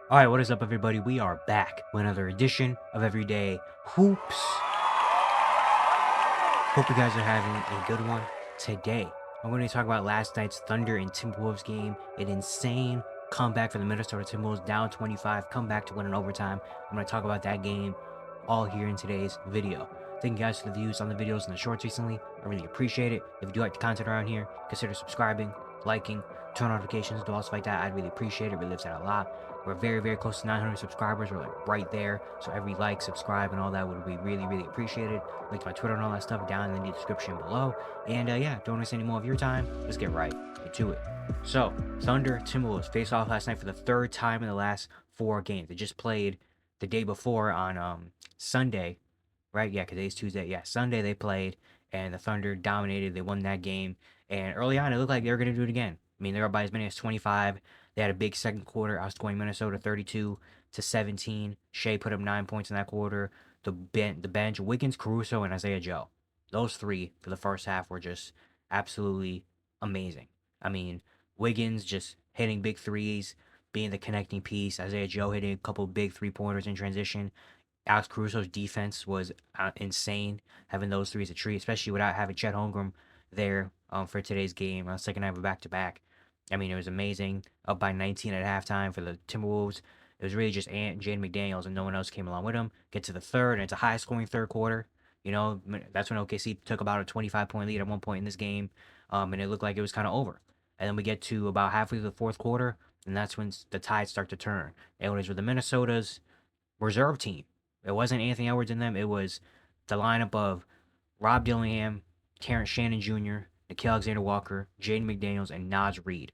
Alright, what is up, everybody? We are back with another edition of Everyday Hoops. Hope you guys are having a good one today. I'm going to talk about last night's Thunder and Timberwolves game. An insane comeback for the Minnesota Timberwolves, down 25, come back to win in overtime. I'm going to talk about that game all here in today's video. Thank you guys for the views on the videos and the shorts recently. I really appreciate it. If you do like the content around here, consider subscribing, liking, turn on notifications, do all stuff like that. I'd really appreciate it. It really lives out a lot. We're very, very close to 900 subscribers. We're like right there. So every like, subscribe, and all that would be really, really appreciated. Link to my Twitter and all that stuff down in the description below. And yeah, don't waste any more of your time. Let's get right into it. So, Thunder Timberwolves faced off last night for the third time in the last 4 games. They just played the day before on Sunday, right? Yeah, because today's Tuesday. Yeah, Sunday they played, and the Thunder dominated. They won that game. And early on, it looked like they were going to do it again. I mean, they were up by as many as 25. They had a big second quarter, outscoring Minnesota 32-17. Shea put up 9 points in that quarter. The bench, Wiggins, Caruso, and Isaiah Joe. Those three for the first half were just absolutely amazing. I mean, Wiggins just hitting big threes, being the connecting piece. Isaiah Joe hitting a couple big 3-pointers in transition. Alex Caruso's defense was insane, having those three as a treat, especially without having Chet Holmgren there for today's game. Second night of a back-to-back. I mean, it was amazing. Up by 19 at halftime for the Timberwolves. It was really just Ant and Jaden McDaniels, and no one else came along with him. Get to the third, and it's a high-scoring third quarter. You know, that's when OKC took about a 25-point lead at one point in this game, and it looked like it was kind of over. And then we get to about halfway through the fourth quarter, and that's when the tides start to turn. And it was with the Minnesota's reserve team. It wasn't Anthony Edwards in them. It was the lineup of Rob Dillingham, Terrence Shannon Jr., Nickeil Alexander-Walker, Jaden McDaniels, and Naz Reid.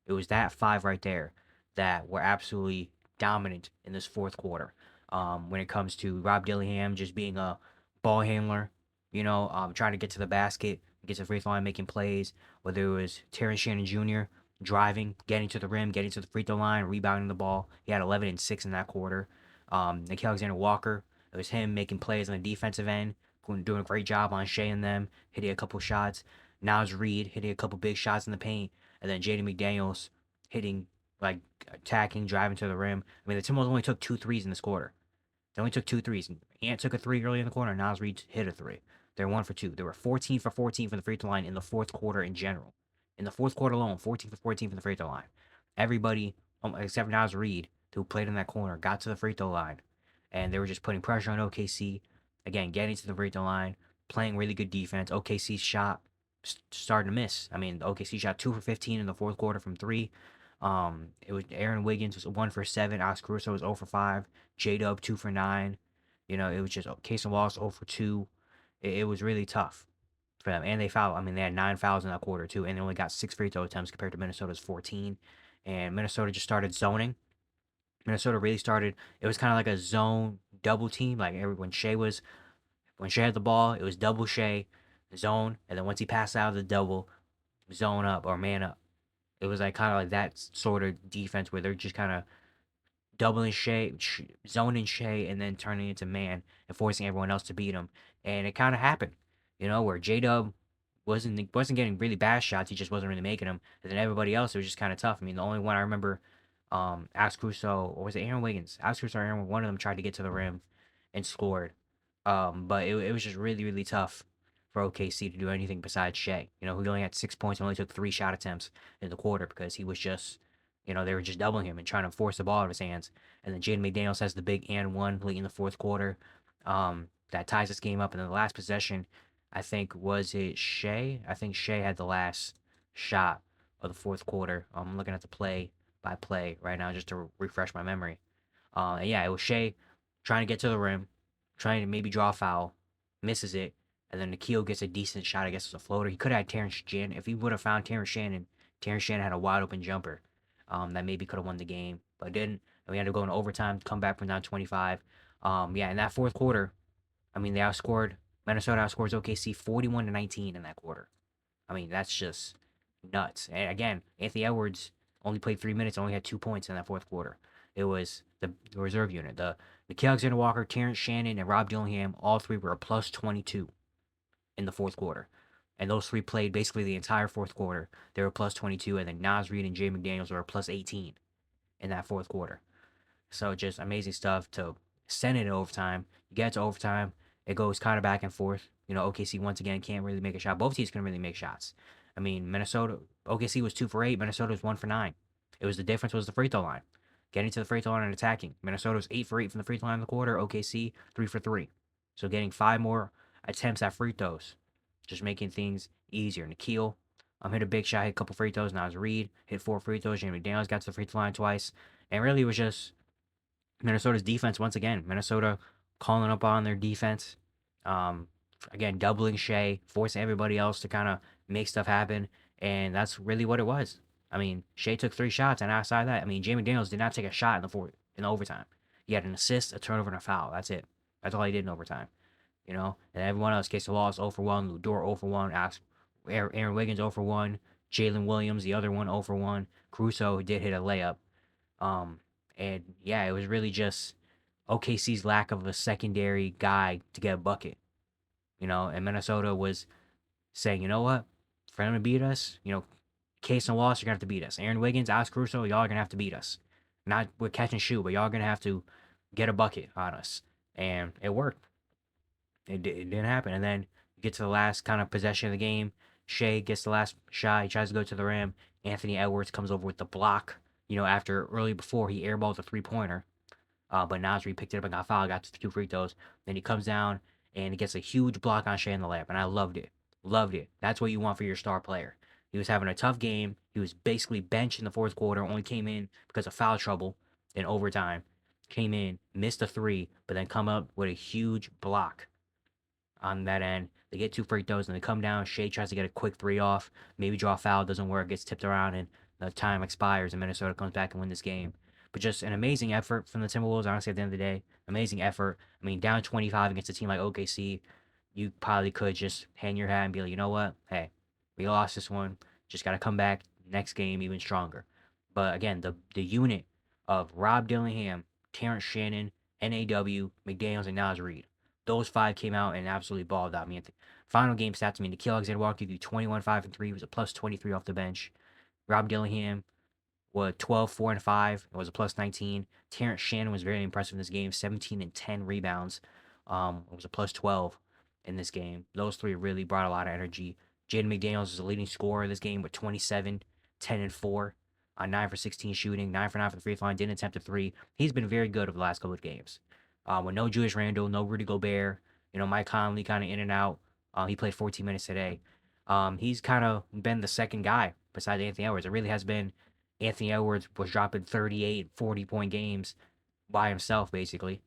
It was that 5 right there that were absolutely dominant in this fourth quarter. When it comes to Rob Dillingham just being a ball handler, trying to get to the basket, get to the free throw line, making plays, whether it was Terrence Shannon Jr. driving, getting to the rim, getting to the free throw line, rebounding the ball. He had 11 and 6 in that quarter. Nickeil Alexander-Walker, it was him making plays on the defensive end, doing a great job on Shea and them, hitting a couple shots. Naz Reid hitting a couple big shots in the paint, and then Jaden McDaniels hitting, like, attacking, driving to the rim. I mean, the Timberwolves only took 2 threes in this quarter. They only took 2 threes. Ant took a 3 early in the quarter, and Naz Reid hit a 3. They're 1 for 2. They were 14 for 14 from the free throw line in the fourth quarter in general. In the fourth quarter alone, 14 for 14 from the free throw line. Everybody, except Naz Reid, who played in that corner, got to the free throw line, and they were just putting pressure on OKC. Again, getting to the free throw line, playing really good defense. OKC shot started to miss. I mean, OKC shot 2 for 15 in the fourth quarter from 3. It was Aaron Wiggins was 1 for 7. Alex Caruso was 0 for 5. J-Dub 2 for 9. It was just Casey Wallace 0 for 2. It was really tough for them. And they fouled. I mean, they had 9 fouls in that quarter, too. And they only got 6 free throw attempts compared to Minnesota's 14. And Minnesota just started zoning. Minnesota really started. It was kind of like a zone double team. Like when Shea had the ball, it was double Shea, zone, and then once he passed out of the double, zone up or man up. It was like kind of like that sort of defense where they're just kind of doubling Shea, zoning Shea, and then turning into man and forcing everyone else to beat him. And it kind of happened, where J Dub wasn't getting really bad shots. He just wasn't really making them. And then everybody else, it was just kind of tough. I mean, the only one I remember, Alex Caruso, or was it Aaron Wiggins? Alex Caruso or Aaron, one of them tried to get to the rim and scored. But it was just really, really tough for OKC to do anything besides Shea. He only had 6 points and only took 3 shot attempts in the quarter because he was just, they were just doubling him and trying to force the ball out of his hands. And then Jaden McDaniels has the big and one late in the fourth quarter. That ties this game up. And then the last possession, I think, was it Shea? I think Shea had the last shot of the fourth quarter. I'm looking at the play by play right now just to refresh my memory. And yeah, it was Shea trying to get to the rim, trying to maybe draw a foul, misses it, and then Nickeil gets a decent shot. I guess it was a floater. He could have had Terrence Shannon. If he would have found Terrence Shannon had a wide open jumper that maybe could have won the game, but didn't. And we had to go in overtime, come back from down 25. Yeah, in that fourth quarter, I mean, Minnesota outscores OKC 41-19 in that quarter. I mean, that's just nuts. And again, Anthony Edwards only played 3 minutes, only had 2 points in that fourth quarter. It was the reserve unit. The Nickeil Alexander-Walker, Terrence Shannon, and Rob Dillingham, all 3 were a plus 22 in the fourth quarter. And those 3 played basically the entire fourth quarter. They were plus 22, and then Naz Reid and Jay McDaniels were a plus 18 in that fourth quarter. So just amazing stuff to send it in overtime. You get to overtime, it goes kind of back and forth. OKC once again can't really make a shot. Both teams can really make shots. I mean, OKC was 2 for 8. Minnesota was 1 for 9. It was the difference was the free throw line. Getting to the free throw line and attacking. Minnesota was 8 for 8 from the free throw line in the quarter. OKC 3 for 3. So getting 5 more attempts at free throws, just making things easier. Nikhil hit a big shot, hit a couple free throws. Now it's Reed hit 4 free throws. Jamie McDaniels got to the free throw line twice, and really it was just Minnesota's defense once again. Minnesota calling up on their defense. Um, Again, doubling Shea, forcing everybody else to kind of make stuff happen, and that's really what it was. I mean, Shea took 3 shots, and outside that, I mean, Jamie Daniels did not take a shot in the overtime. He had an assist, a turnover, and a foul. That's it. That's all he did in overtime. And everyone else, Casey Wallace 0 for 1, Ludor 0 for 1, Aaron Wiggins 0 for 1, Jalen Williams, the other one 0 for 1, Caruso did hit a layup. Um, and yeah, it was really just OKC's lack of a secondary guy to get a bucket. And Minnesota was saying, you know what, for them to beat us, Case and Wallace are gonna have to beat us. Aaron Wiggins, Alex Caruso, y'all are gonna have to beat us. Not with catch and shoot, but y'all are gonna have to get a bucket on us. And it worked. It didn't happen. And then you get to the last kind of possession of the game. Shea gets the last shot. He tries to go to the rim. Anthony Edwards comes over with the block. After early before he airballed the 3-pointer. But Nasri picked it up and got fouled, got to 2 free throws. Then he comes down and he gets a huge block on Shea in the layup. And I loved it. Loved it. That's what you want for your star player. He was having a tough game. He was basically benched in the fourth quarter, only came in because of foul trouble in overtime. Came in, missed a 3, but then come up with a huge block on that end. They get 2 free throws and they come down. Shea tries to get a quick 3 off, maybe draw a foul, doesn't work, gets tipped around, and the time expires, and Minnesota comes back and win this game. But just an amazing effort from the Timberwolves, honestly, at the end of the day. Amazing effort. I mean, down 25 against a team like OKC, you probably could just hang your hat and be like, you know what? Hey, we lost this one. Just got to come back next game even stronger. But again, the unit of Rob Dillingham, Terrence Shannon, NAW, McDaniels, and Nas Reed. Those 5 came out and absolutely balled out. I mean, final game stats, Nikhil Alexander-Walker gave you 21, 5, and 3. He was a plus 23 off the bench. Rob Dillingham was 12, 4, and 5. It was a plus 19. Terrence Shannon was very impressive in this game, 17 and 10 rebounds. It was a plus 12 in this game. Those 3 really brought a lot of energy. Jaden McDaniels is the leading scorer in this game with 27, 10, and 4 on 9 for 16 shooting, 9 for 9 for the free throw line, didn't attempt a 3. He's been very good over the last couple of games. With no Julius Randle, no Rudy Gobert, Mike Conley kind of in and out. He played 14 minutes today. He's kind of been the second guy besides Anthony Edwards. It really has been Anthony Edwards was dropping 38, 40-point games by himself, basically,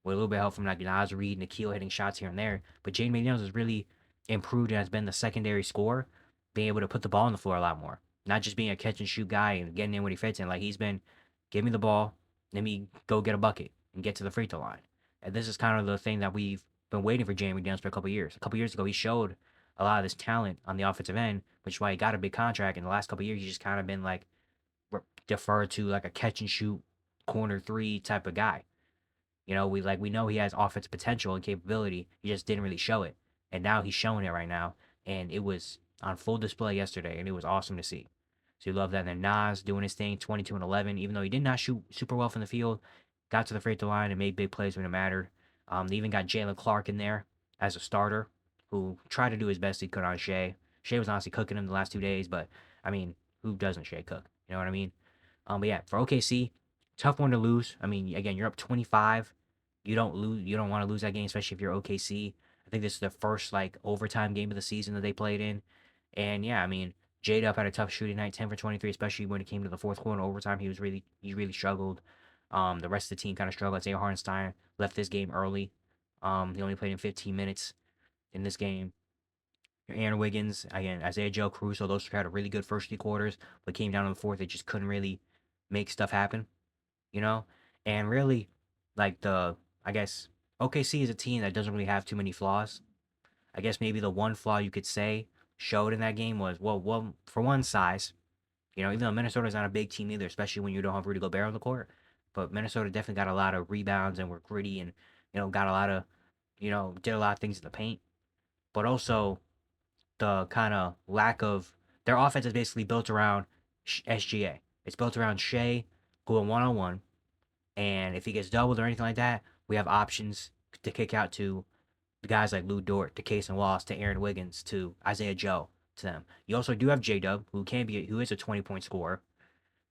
with a little bit of help from like Nas Reed, Nikhil hitting shots here and there. But Jaden McDaniels has really improved and has been the secondary scorer, being able to put the ball on the floor a lot more. Not just being a catch and shoot guy and getting in when he fits in. Like he's been, give me the ball, let me go get a bucket and get to the free throw line. And this is kind of the thing that we've been waiting for Jaden McDaniels for a couple years. A couple years ago, he showed a lot of this talent on the offensive end, which is why he got a big contract. In the last couple years, he's just kind of been like deferred to like a catch and shoot corner 3 type of guy. We know he has offensive potential and capability. He just didn't really show it. And now he's showing it right now. And it was on full display yesterday, and it was awesome to see. So you love that. And then Nas doing his thing, 22 and 11, even though he did not shoot super well from the field, got to the free throw line and made big plays when it mattered. They even got Jalen Clark in there as a starter, who tried to do his best he could on Shea. Shea was honestly cooking him the last 2 days, but I mean, who doesn't Shea cook? You know what I mean? But yeah, for OKC, tough one to lose. I mean, again, you're up 25. You don't lose. You don't want to lose that game, especially if you're OKC. I think this is the first like overtime game of the season that they played in. And yeah, I mean, J-Dub had a tough shooting night, 10 for 23, especially when it came to the fourth quarter overtime. He really struggled. The rest of the team kind of struggled. Isaiah Hartenstein left this game early. He only played in 15 minutes in this game. Aaron Wiggins, again, Isaiah Joe, Caruso, those had a really good first 3 quarters, but came down to the fourth, they just couldn't really make stuff happen, you know? And really, like I guess OKC is a team that doesn't really have too many flaws. I guess maybe the one flaw you could say showed in that game was, well, for one, size. Even though Minnesota's not a big team either, especially when you don't have Rudy Gobert on the court. But Minnesota definitely got a lot of rebounds and were gritty and, got a lot of, did a lot of things in the paint. But also the kind of lack of, their offense is basically built around SGA. It's built around Shea going one-on-one, And if he gets doubled or anything like that, we have options to kick out to the guys like Lou Dort, to Casey Wallace, to Aaron Wiggins, to Isaiah Joe, to them. You also do have J Dub, who is a 20-point scorer,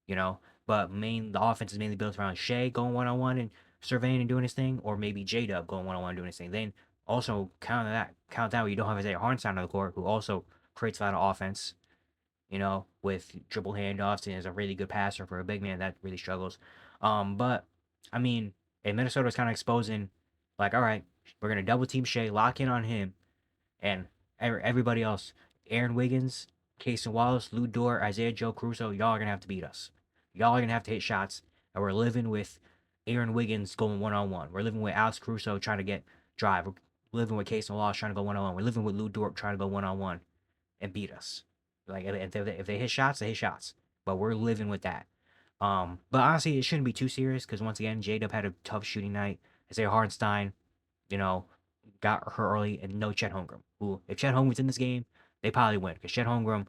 you know, but the offense is mainly built around Shea going one on one and surveying and doing his thing, or maybe J Dub going one on one and doing his thing. Then also count that where you don't have Isaiah Hartenstein on the court, who also creates a lot of offense, with dribble handoffs and is a really good passer for a big man that really struggles. But I mean, and Minnesota's kind of exposing, like, all right, we're gonna double team Shea, lock in on him, and everybody else, Aaron Wiggins, Casey Wallace, Lou Dort, Isaiah Joe Caruso, y'all are gonna have to beat us. Y'all are gonna have to hit shots, and we're living with Aaron Wiggins going one on one. We're living with Alex Caruso trying to get drive. We're living with Casey Wallace trying to go one on one. We're living with Lou Dort trying to go one on one and beat us. Like if they hit shots, they hit shots. But we're living with that. But honestly, it shouldn't be too serious because once again, J Dub had a tough shooting night. Isaiah Hartenstein, you know, got hurt early, and no Chet Holmgren. Who, if Chet Holmgren's in this game, they probably win because Chet Holmgren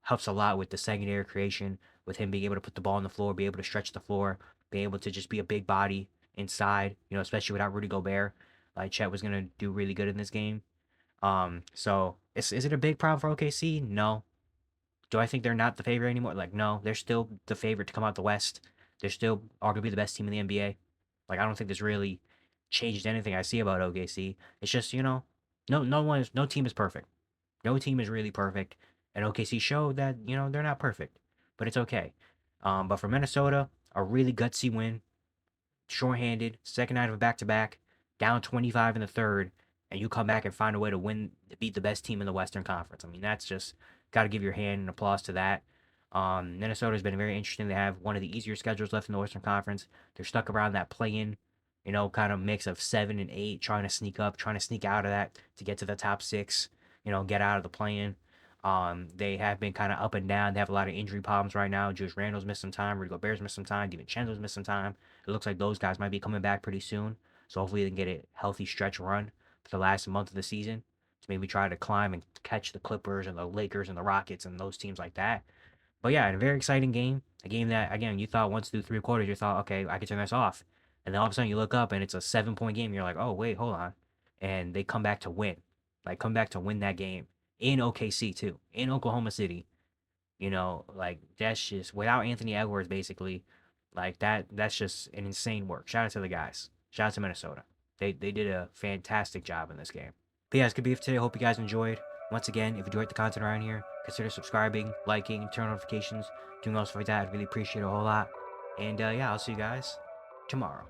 helps a lot with the secondary creation, with him being able to put the ball on the floor, be able to stretch the floor, be able to just be a big body inside. Especially without Rudy Gobert, like Chet was gonna do really good in this game. So is it a big problem for OKC? No. Do I think they're not the favorite anymore? Like, no, they're still the favorite to come out the West. They're still arguably the best team in the NBA. Like, I don't think this really changed anything I see about OKC. It's just, no team is perfect. No team is really perfect. And OKC showed that, they're not perfect. But it's okay. But for Minnesota, a really gutsy win, shorthanded, second night of a back-to-back, down 25 in the third, and you come back and find a way to beat the best team in the Western Conference. I mean, that's just got to give your hand and applause to that. Minnesota's been very interesting. They have one of the easier schedules left in the Western Conference. They're stuck around that play-in, kind of mix of 7 and 8, trying to sneak up, trying to sneak out of that to get to the top 6. Get out of the play-in. They have been kind of up and down. They have a lot of injury problems right now. Julius Randle's missed some time. Rudy Gobert's missed some time. DiVincenzo's missed some time. It looks like those guys might be coming back pretty soon. So hopefully they can get a healthy stretch run for the last month of the season to maybe try to climb and catch the Clippers and the Lakers and the Rockets and those teams like that. But yeah, a very exciting game. A game that, again, you thought once through 3 quarters, you thought, okay, I can turn this off. And then all of a sudden you look up and it's a 7-point game. You're like, oh, wait, hold on. And they come back to win. Like, come back to win that game in OKC, too, in Oklahoma City. Like, that's just, without Anthony Edwards, basically, like, that's just an insane work. Shout out to the guys. Shout out to Minnesota. They did a fantastic job in this game. But yeah, it's gonna be it for today. Hope you guys enjoyed. Once again, if you enjoyed the content around here, consider subscribing, liking, turn notifications, doing all stuff like that. I'd really appreciate it a whole lot. And yeah, I'll see you guys tomorrow.